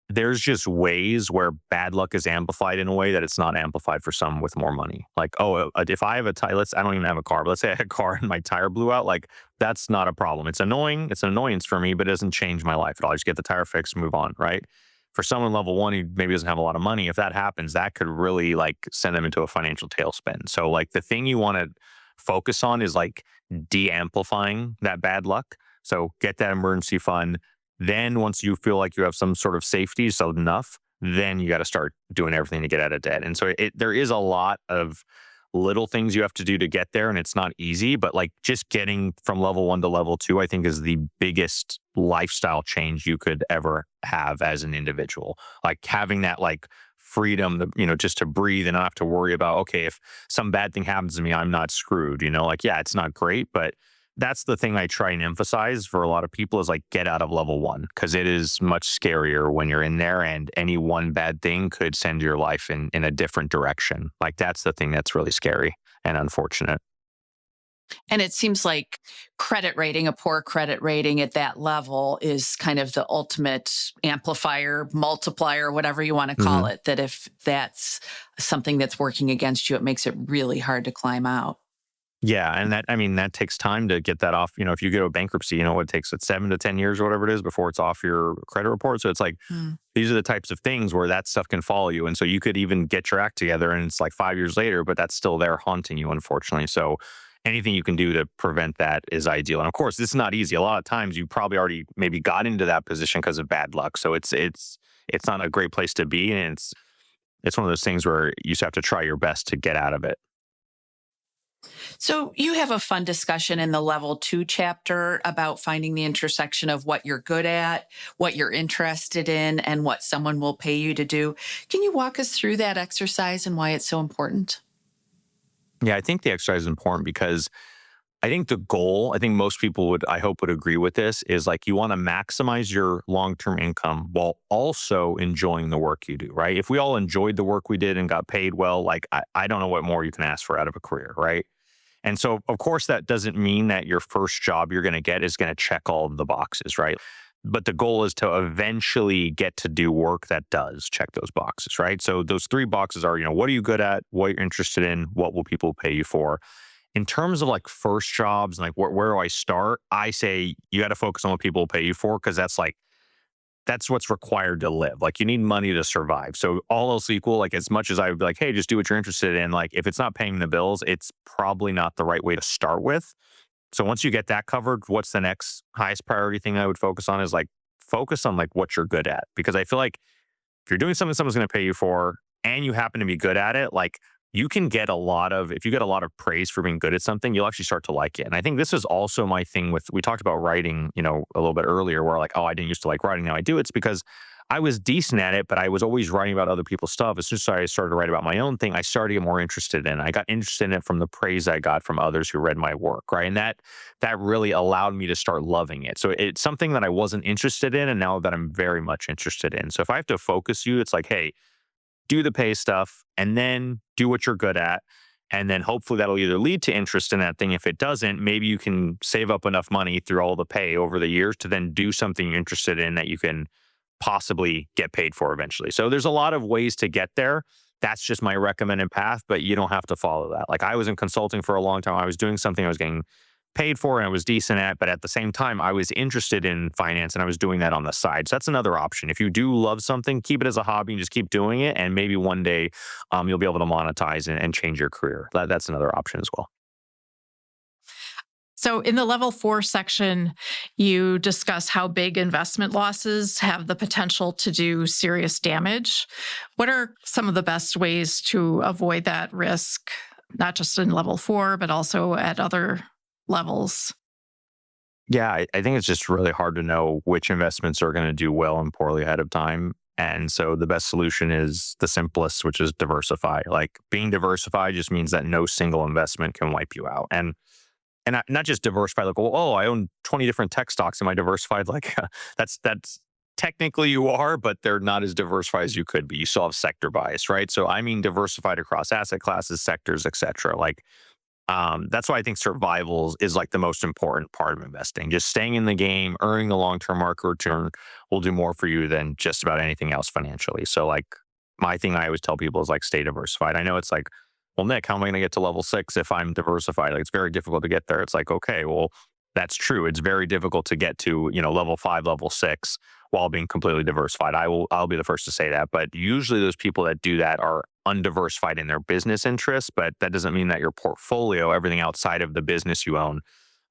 there's just ways where bad luck is amplified in a way that it's not amplified for some with more money. Like, oh, if I have a tire, I don't even have a car, but let's say I had a car and my tire blew out, like that's not a problem. It's annoying. It's an annoyance for me, but it doesn't change my life at all. I just get the tire fixed, move on, right? For someone level 1 who maybe doesn't have a lot of money, if that happens, that could really like send them into a financial tailspin. So like the thing you want to focus on is like de-amplifying that bad luck. So get that emergency fund. Then once you feel like you have some sort of safety, so enough, then you got to start doing everything to get out of debt. And so there is a lot of little things you have to do to get there, and it's not easy, but like just getting from level 1 to level 2, I think is the biggest lifestyle change you could ever have as an individual. Like having that like freedom, just to breathe and not have to worry about, okay, if some bad thing happens to me, I'm not screwed, like, yeah, it's not great, but that's the thing I try and emphasize for a lot of people is like get out of level 1 because it is much scarier when you're in there and any one bad thing could send your life in a different direction. Like that's the thing that's really scary and unfortunate. And it seems like a poor credit rating at that level is kind of the ultimate amplifier, multiplier, whatever you want to call Mhm. it, that if that's something that's working against you, it makes it really hard to climb out. Yeah, and that takes time to get that off. If you go to bankruptcy, it takes 7 to 10 years or whatever it is before it's off your credit report. So it's like Mm. these are the types of things where that stuff can follow you. And so you could even get your act together and it's like 5 years later, but that's still there haunting you, unfortunately. So anything you can do to prevent that is ideal. And of course, this is not easy. A lot of times you probably already maybe got into that position because of bad luck. So it's not a great place to be. And it's one of those things where you just have to try your best to get out of it. So you have a fun discussion in the level 2 chapter about finding the intersection of what you're good at, what you're interested in, and what someone will pay you to do. Can you walk us through that exercise and why it's so important? Yeah, I think the exercise is important because I think the goal, I think most people I hope would agree with this, is like you want to maximize your long term income while also enjoying the work you do, right? If we all enjoyed the work we did and got paid well, like I don't know what more you can ask for out of a career, right? And so, of course, that doesn't mean that your first job you're going to get is going to check all of the boxes, right? But the goal is to eventually get to do work that does check those boxes, right? So those 3 boxes are, what are you good at? What you're interested in? What will people pay you for? In terms of like first jobs and like where do I start? I say you got to focus on what people will pay you for because that's what's required to live. Like you need money to survive. So all else equal, like as much as I would be like, hey, just do what you're interested in. Like if it's not paying the bills, it's probably not the right way to start with. So once you get that covered, what's the next highest priority thing I would focus on is like focus on like what you're good at. Because I feel like if you're doing something someone's going to pay you for and you happen to be good at it, like you can get if you get a lot of praise for being good at something, you'll actually start to like it. And I think this is also my thing we talked about writing, a little bit earlier where like, oh, I didn't used to like writing. Now I do. It's because I was decent at it, but I was always writing about other people's stuff. As soon as I started to write about my own thing, I started to get more interested in it. I got interested in it from the praise I got from others who read my work, right? And that really allowed me to start loving it. So it's something that I wasn't interested in, and now that I'm very much interested in. So if I have to focus you, it's like, hey, do the pay stuff and then do what you're good at. And then hopefully that'll either lead to interest in that thing. If it doesn't, maybe you can save up enough money through all the pay over the years to then do something you're interested in that you can possibly get paid for eventually. So there's a lot of ways to get there. That's just my recommended path, but you don't have to follow that. Like I was in consulting for a long time. I was doing something I was getting paid for and I was decent at, but at the same time, I was interested in finance and I was doing that on the side. So that's another option. If you do love something, keep it as a hobby and just keep doing it. And maybe one day you'll be able to monetize and change your career. That's another option as well. So in the level 4 section, you discuss how big investment losses have the potential to do serious damage. What are some of the best ways to avoid that risk, not just in level 4, but also at other levels? Yeah, I think it's just really hard to know which investments are going to do well and poorly ahead of time. And so the best solution is the simplest, which is diversify. Like being diversified just means that no single investment can wipe you out. And not just diversify, like, well, oh, I own 20 different tech stocks. Am I diversified? Like that's technically you are, but they're not as diversified as you could be. You still have sector bias, right? So I mean diversified across asset classes, sectors, et cetera. Like that's why I think survival is like the most important part of investing. Just staying in the game, earning the long-term market return will do more for you than just about anything else financially. So like my thing I always tell people is like stay diversified. I know it's like, well, Nick, how am I going to get to level 6 if I'm diversified? Like it's very difficult to get there. It's like, okay, well, that's true. It's very difficult to get to, level 5, level 6 while being completely diversified. I'll be the first to say that. But usually those people that do that are undiversified in their business interests, but that doesn't mean that your portfolio, everything outside of the business you own,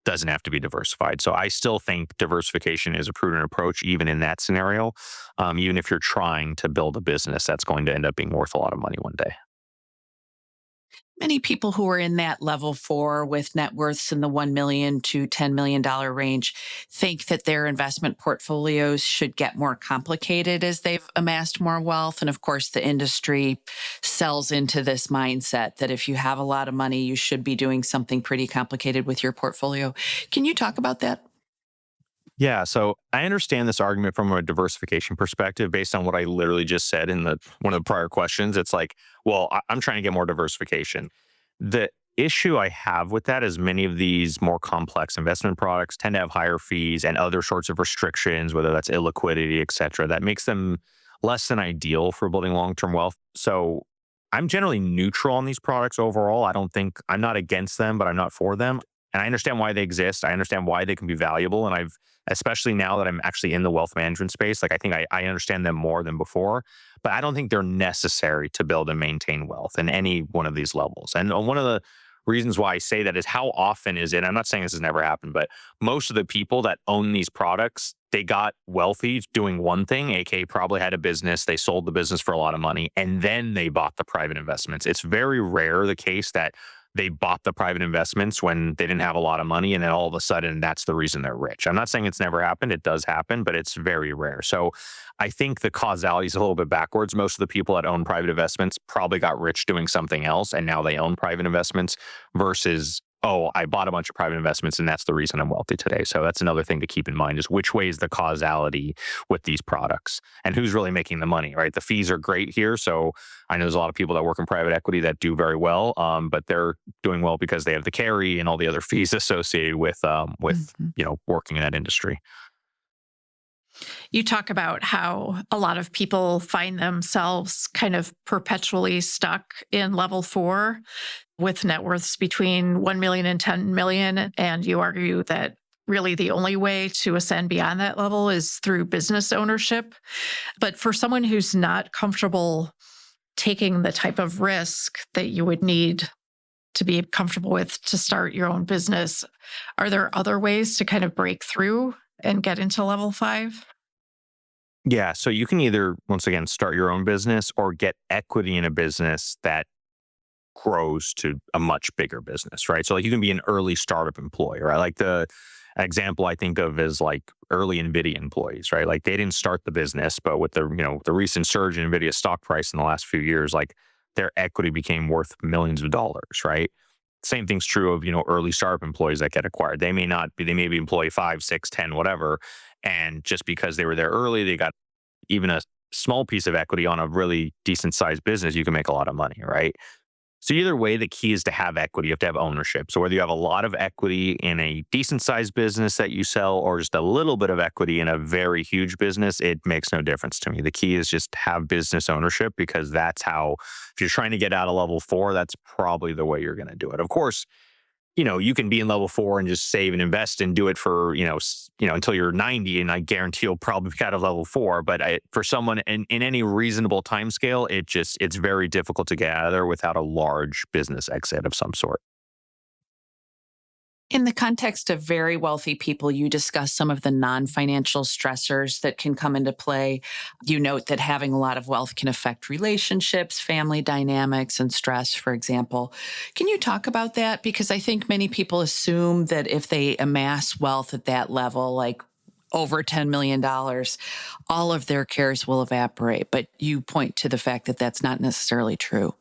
doesn't have to be diversified. So I still think diversification is a prudent approach, even in that scenario, even if you're trying to build a business that's going to end up being worth a lot of money one day. Many people who are in that level 4 with net worths in the $1 million to $10 million range think that their investment portfolios should get more complicated as they've amassed more wealth. And of course, the industry sells into this mindset that if you have a lot of money, you should be doing something pretty complicated with your portfolio. Can you talk about that? Yeah, so I understand this argument from a diversification perspective based on what I literally just said in the one of the prior questions. It's like, well, I'm trying to get more diversification. The issue I have with that is many of these more complex investment products tend to have higher fees and other sorts of restrictions, whether that's illiquidity, et cetera, that makes them less than ideal for building long-term wealth. So I'm generally neutral on these products overall. I'm not against them, but I'm not for them. And I understand why they exist. I understand why they can be valuable. And especially now that I'm actually in the wealth management space, like I think I understand them more than before, but I don't think they're necessary to build and maintain wealth in any one of these levels. And one of the reasons why I say that is how often is it, I'm not saying this has never happened, but most of the people that own these products, they got wealthy doing one thing, aka probably had a business, they sold the business for a lot of money, and then they bought the private investments. It's very rare the case that they bought the private investments when they didn't have a lot of money, and then all of a sudden that's the reason they're rich. I'm not saying it's never happened. It does happen, but it's very rare. So I think the causality is a little bit backwards. Most of the people that own private investments probably got rich doing something else, and now they own private investments versus, oh, I bought a bunch of private investments and that's the reason I'm wealthy today. So that's another thing to keep in mind is which way is the causality with these products and who's really making the money, right? The fees are great here. So I know there's a lot of people that work in private equity that do very well, but they're doing well because they have the carry and all the other fees associated with working in that industry. You talk about how a lot of people find themselves kind of perpetually stuck in level 4 with net worths between 1 million and 10 million. And you argue that really the only way to ascend beyond that level is through business ownership. But for someone who's not comfortable taking the type of risk that you would need to be comfortable with to start your own business, are there other ways to kind of break through and get into level 5? Yeah. So you can either, once again, start your own business or get equity in a business that grows to a much bigger business, right? So like you can be an early startup employee, right? Like the example I think of is like early NVIDIA employees, right? Like they didn't start the business, but with the recent surge in NVIDIA stock price in the last few years, like their equity became worth millions of dollars, right? Same thing's true of, early startup employees that get acquired. They may be employee 5, 6, 10, whatever. And just because they were there early, they got even a small piece of equity on a really decent sized business, you can make a lot of money, right? So either way, the key is to have equity. You have to have ownership. So whether you have a lot of equity in a decent sized business that you sell or just a little bit of equity in a very huge business, it makes no difference to me. The key is just have business ownership because that's how, if you're trying to get out of level 4, that's probably the way you're going to do it. Of course, you can be in level 4 and just save and invest and do it for, until you're 90, and I guarantee you'll probably be out of level 4. But for someone in any reasonable time scale, it's very difficult to get out of there without a large business exit of some sort. In the context of very wealthy people, you discuss some of the non-financial stressors that can come into play. You note that having a lot of wealth can affect relationships, family dynamics, and stress, for example. Can you talk about that? Because I think many people assume that if they amass wealth at that level, like over $10 million, all of their cares will evaporate. But you point to the fact that that's not necessarily true.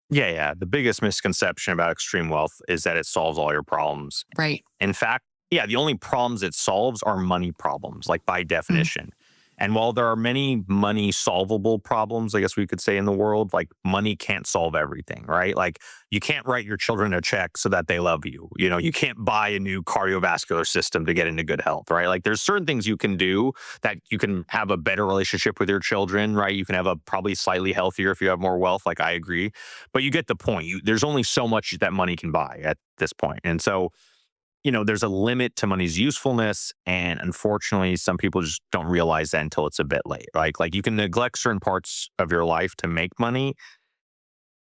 Yeah. The biggest misconception about extreme wealth is that it solves all your problems. Right. In fact, the only problems it solves are money problems, like by definition. And while there are many money solvable problems, I guess we could say in the world, like money can't solve everything, right? Like you can't write your children a check so that they love you. You can't buy a new cardiovascular system to get into good health, right? Like there's certain things you can do that you can have a better relationship with your children, right? You can have a probably slightly healthier if you have more wealth, like I agree. But you get the point. There's only so much that money can buy at this point. And so there's a limit to money's usefulness. And unfortunately, some people just don't realize that until it's a bit late. Like you can neglect certain parts of your life to make money.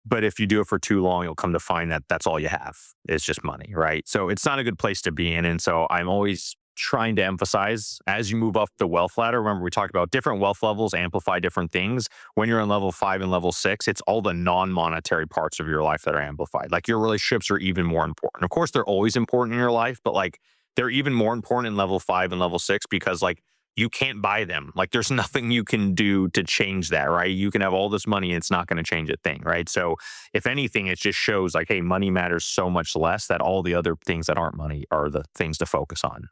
But if you do it for too long, you'll come to find that that's all you have is just money, right? So it's not a good place to be in. And so I'm always trying to emphasize as you move up the wealth ladder. Remember, we talked about different wealth levels amplify different things. When you're on level 5 and level 6, it's all the non-monetary parts of your life that are amplified. Like your relationships are even more important. Of course, they're always important in your life, but like they're even more important in level 5 and level 6 because like you can't buy them. Like there's nothing you can do to change that, right? You can have all this money, it's not going to change a thing, right? So if anything, it just shows like, hey, money matters so much less that all the other things that aren't money are the things to focus on.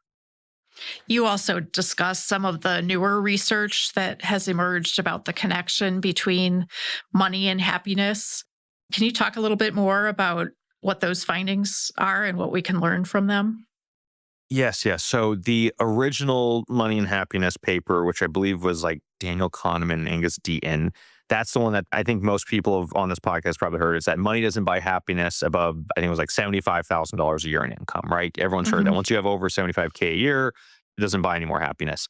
You also discuss some of the newer research that has emerged about the connection between money and happiness. Can you talk a little bit more about what those findings are and what we can learn from them? Yes, yes. So the original Money and Happiness paper, which I believe was like Daniel Kahneman and Angus Deaton, that's the one that I think most people on this podcast probably heard is that money doesn't buy happiness above, I think it was like $75,000 a year in income, right? Everyone's heard that. Once you have over 75K a year, it doesn't buy any more happiness.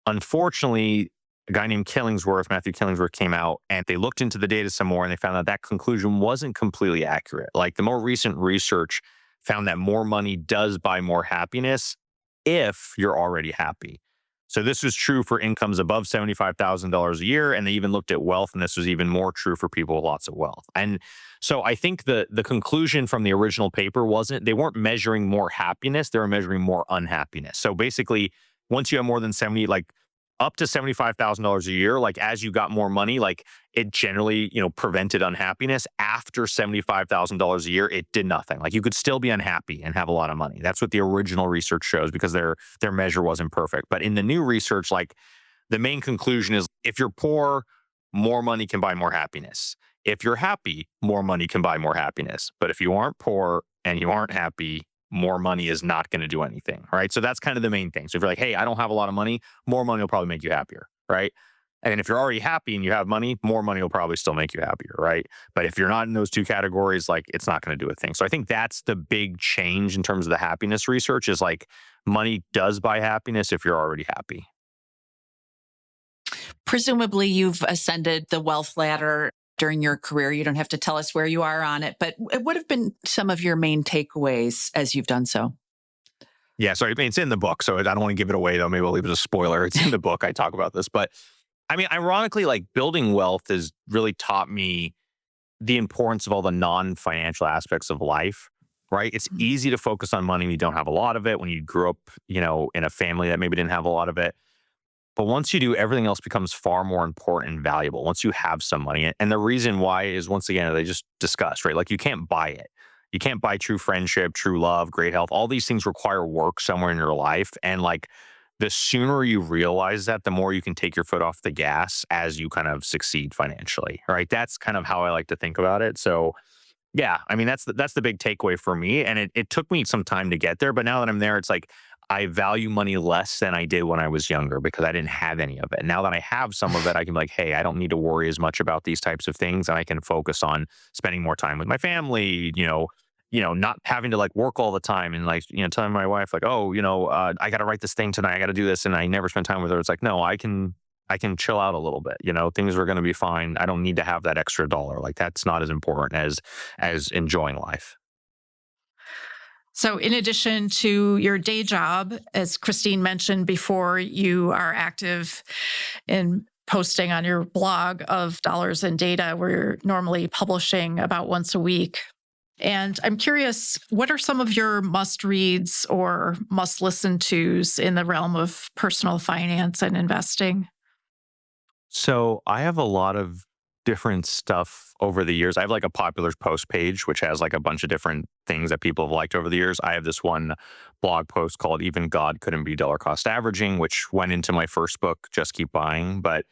Unfortunately, a guy named Matthew Killingsworth came out and they looked into the data some more and they found that that conclusion wasn't completely accurate. Like the more recent research found that more money does buy more happiness if you're already happy. So this was true for incomes above $75,000 a year. And they even looked at wealth. And this was even more true for people with lots of wealth. And so I think the conclusion from the original paper they weren't measuring more happiness. They were measuring more unhappiness. So basically, once you have more than up to $75,000 a year, like as you got more money, like it generally, prevented unhappiness. After $75,000 a year, it did nothing. Like you could still be unhappy and have a lot of money. That's what the original research shows because their measure wasn't perfect. But in the new research, like the main conclusion is if you're poor, more money can buy more happiness. If you're happy, more money can buy more happiness. But if you aren't poor and you aren't happy, more money is not going to do anything, right? So that's kind of the main thing. So if you're like, hey, I don't have a lot of money, more money will probably make you happier, right? And if you're already happy and you have money, more money will probably still make you happier, right? But if you're not in those two categories, like it's not going to do a thing. So I think that's the big change in terms of the happiness research is like money does buy happiness if you're already happy. Presumably, you've ascended the wealth ladder during your career. You don't have to tell us where you are on it, but what have been some of your main takeaways as you've done so? Yeah, sorry, I mean, it's in the book, so I don't want to give it away, though. Maybe I'll leave it as a spoiler. It's in the book. I talk about this. But I mean, ironically, like building wealth has really taught me the importance of all the non-financial aspects of life, right? It's easy to focus on money when you don't have a lot of it, when you grew up, in a family that maybe didn't have a lot of it. But once you do, everything else becomes far more important and valuable once you have some money. And the reason why is, once again, they just discussed, right? Like you can't buy it. You can't buy true friendship, true love, great health. All these things require work somewhere in your life. And like the sooner you realize that, the more you can take your foot off the gas as you kind of succeed financially, right? That's kind of how I like to think about it. So yeah, I mean, that's the big takeaway for me. And it took me some time to get there. But now that I'm there, it's like, I value money less than I did when I was younger because I didn't have any of it. Now that I have some of it, I can be like, hey, I don't need to worry as much about these types of things. And I can focus on spending more time with my family, not having to like work all the time and like, telling my wife like, oh, I got to write this thing tonight. I got to do this. And I never spend time with her. It's like, no, I can chill out a little bit. Things are going to be fine. I don't need to have that extra dollar. Like that's not as important as enjoying life. So in addition to your day job, as Christine mentioned before, you are active in posting on your blog of Dollars and Data, where you're normally publishing about once a week. And I'm curious, what are some of your must-reads or must-listen-tos in the realm of personal finance and investing? So I have a lot of different stuff over the years. I have like a popular post page, which has like a bunch of different things that people have liked over the years. I have this one blog post called Even God Couldn't Be Dollar Cost Averaging, which went into my first book, Just Keep Buying. But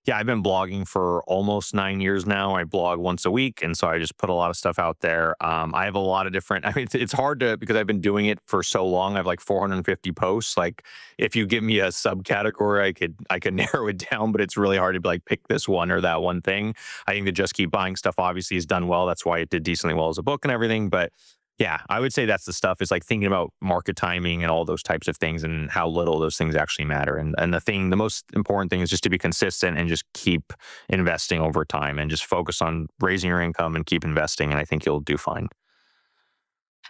yeah, I've been blogging for almost 9 years now. I blog once a week. And so I just put a lot of stuff out there. I have a lot of different, I mean, it's hard because I've been doing it for so long. I have like 450 posts. Like if you give me a subcategory, I could narrow it down, but it's really hard to like pick this one or that one thing. I think the Just Keep Buying stuff obviously has done well. That's why it did decently well as a book and everything. But yeah, I would say that's the stuff is like thinking about market timing and all those types of things and how little those things actually matter. And the most important thing is just to be consistent and just keep investing over time and just focus on raising your income and keep investing. And I think you'll do fine.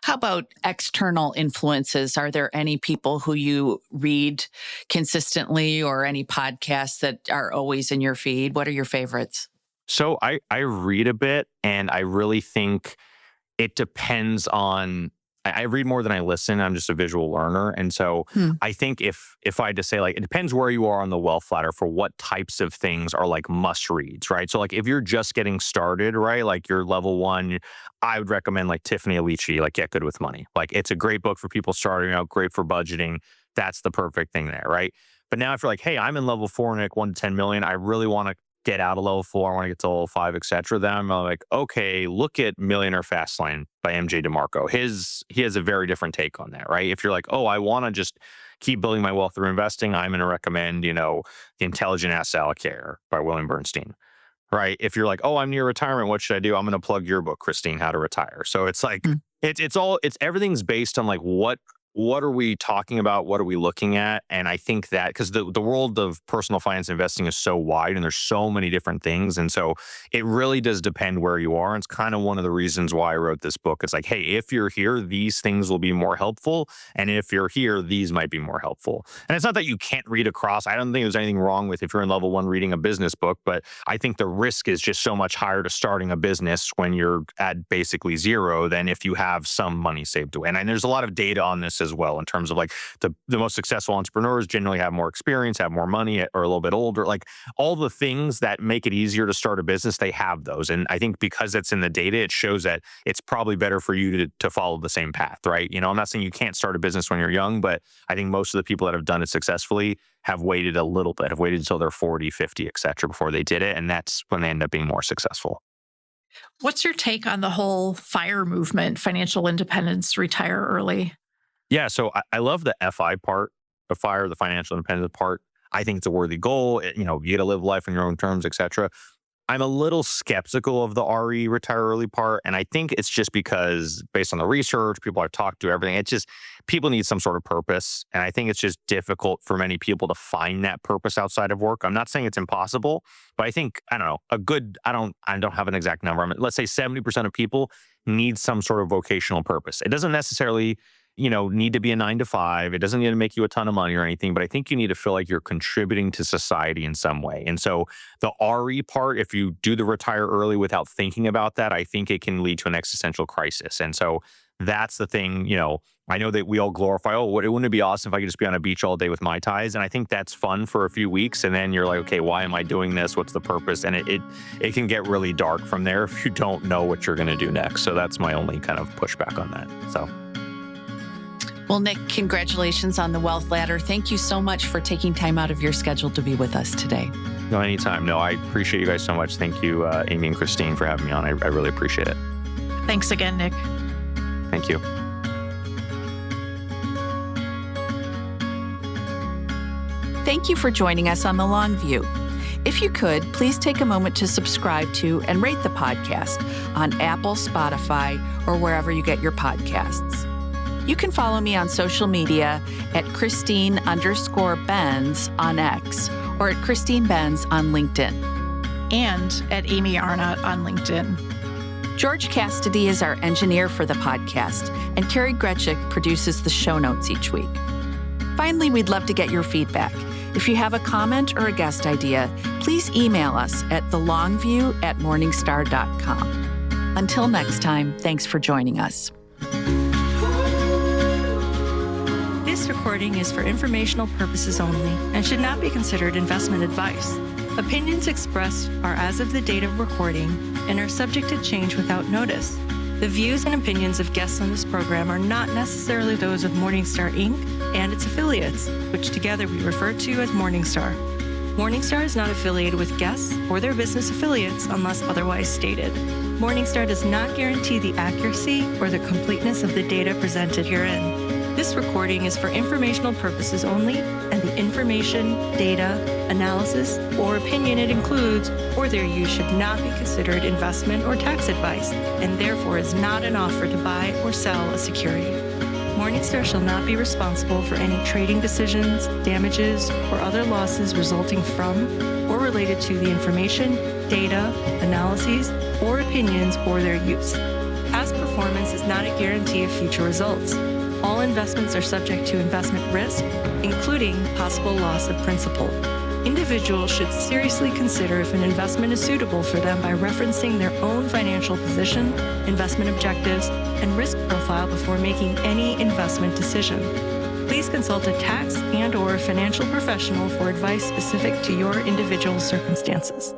How about external influences? Are there any people who you read consistently or any podcasts that are always in your feed? What are your favorites? So I read a bit, and I really think it depends on. I read more than I listen. I'm just a visual learner, and so Hmm. I think if I had to say, like, it depends where you are on the wealth ladder for what types of things are like must reads, right? So like if you're just getting started, right, like you're level one, I would recommend like Tiffany Alici, like Get Good with Money. Like it's a great book for people starting out, great for budgeting. That's the perfect thing there, right? But now if you're like, hey, I'm in level four, Nick, 1 to 10 million, I really want to get out of level four, I want to get to level five, et cetera. Then I'm like, okay, look at Millionaire Fastlane by MJ DeMarco. He has a very different take on that, right? If you're like, oh, I want to just keep building my wealth through investing, I'm going to recommend, The Intelligent Asset Allocator by William Bernstein. Right. If you're like, oh, I'm near retirement, what should I do? I'm going to plug your book, Christine, How to Retire. So it's like, Hmm. it's everything's based on like what are we talking about? What are we looking at? And I think that because the world of personal finance investing is so wide and there's so many different things. And so it really does depend where you are. And it's kind of one of the reasons why I wrote this book. It's like, hey, if you're here, these things will be more helpful. And if you're here, these might be more helpful. And it's not that you can't read across. I don't think there's anything wrong with if you're in level one reading a business book, but I think the risk is just so much higher to starting a business when you're at basically zero than if you have some money saved away. And there's a lot of data on this as well in terms of like the most successful entrepreneurs generally have more experience, have more money, or a little bit older. Like all the things that make it easier to start a business, they have those. And I think because it's in the data, it shows that it's probably better for you to follow the same path, right? I'm not saying you can't start a business when you're young, but I think most of the people that have done it successfully have waited a little bit, have waited until they're 40, 50, et cetera, before they did it. And that's when they end up being more successful. What's your take on the whole FIRE movement, financial independence, retire early? Yeah, so I love the FI part of FIRE, the financial independence part. I think it's a worthy goal. You get to live life on your own terms, et cetera. I'm a little skeptical of the RE retire early part. And I think it's just because based on the research, people I've talked to, everything, it's just people need some sort of purpose. And I think it's just difficult for many people to find that purpose outside of work. I'm not saying it's impossible, but I think, I don't know, I don't have an exact number. Let's say 70% of people need some sort of vocational purpose. It doesn't necessarily need to be a 9 to 5. It doesn't need to make you a ton of money or anything, but I think you need to feel like you're contributing to society in some way. And so the RE part, if you do the retire early without thinking about that, I think it can lead to an existential crisis. And so that's the thing, I know that we all glorify, wouldn't it be awesome if I could just be on a beach all day with Mai Tais? And I think that's fun for a few weeks. And then you're like, okay, why am I doing this? What's the purpose? And it can get really dark from there if you don't know what you're going to do next. So that's my only kind of pushback on that. So. Well, Nick, congratulations on the wealth ladder. Thank you so much for taking time out of your schedule to be with us today. No, anytime. No, I appreciate you guys so much. Thank you, Amy and Christine, for having me on. I really appreciate it. Thanks again, Nick. Thank you. Thank you for joining us on The Long View. If you could, please take a moment to subscribe to and rate the podcast on Apple, Spotify, or wherever you get your podcasts. You can follow me on social media at Christine_Benz on X or at Christine Benz on LinkedIn. And at Amy Arnott on LinkedIn. George Cassidy is our engineer for the podcast, and Carrie Gretchick produces the show notes each week. Finally, we'd love to get your feedback. If you have a comment or a guest idea, please email us at thelongview@morningstar.com. Until next time, thanks for joining us. This recording is for informational purposes only and should not be considered investment advice. Opinions expressed are as of the date of recording and are subject to change without notice. The views and opinions of guests on this program are not necessarily those of Morningstar, Inc. and its affiliates, which together we refer to as Morningstar. Morningstar is not affiliated with guests or their business affiliates unless otherwise stated. Morningstar does not guarantee the accuracy or the completeness of the data presented herein. This recording is for informational purposes only, and the information, data, analysis, or opinion it includes or their use should not be considered investment or tax advice, and therefore is not an offer to buy or sell a security. Morningstar shall not be responsible for any trading decisions, damages, or other losses resulting from or related to the information, data, analyses, or opinions or their use. As per performance is not a guarantee of future results. All investments are subject to investment risk, including possible loss of principal. Individuals should seriously consider if an investment is suitable for them by referencing their own financial position, investment objectives, and risk profile before making any investment decision. Please consult a tax and/or financial professional for advice specific to your individual circumstances.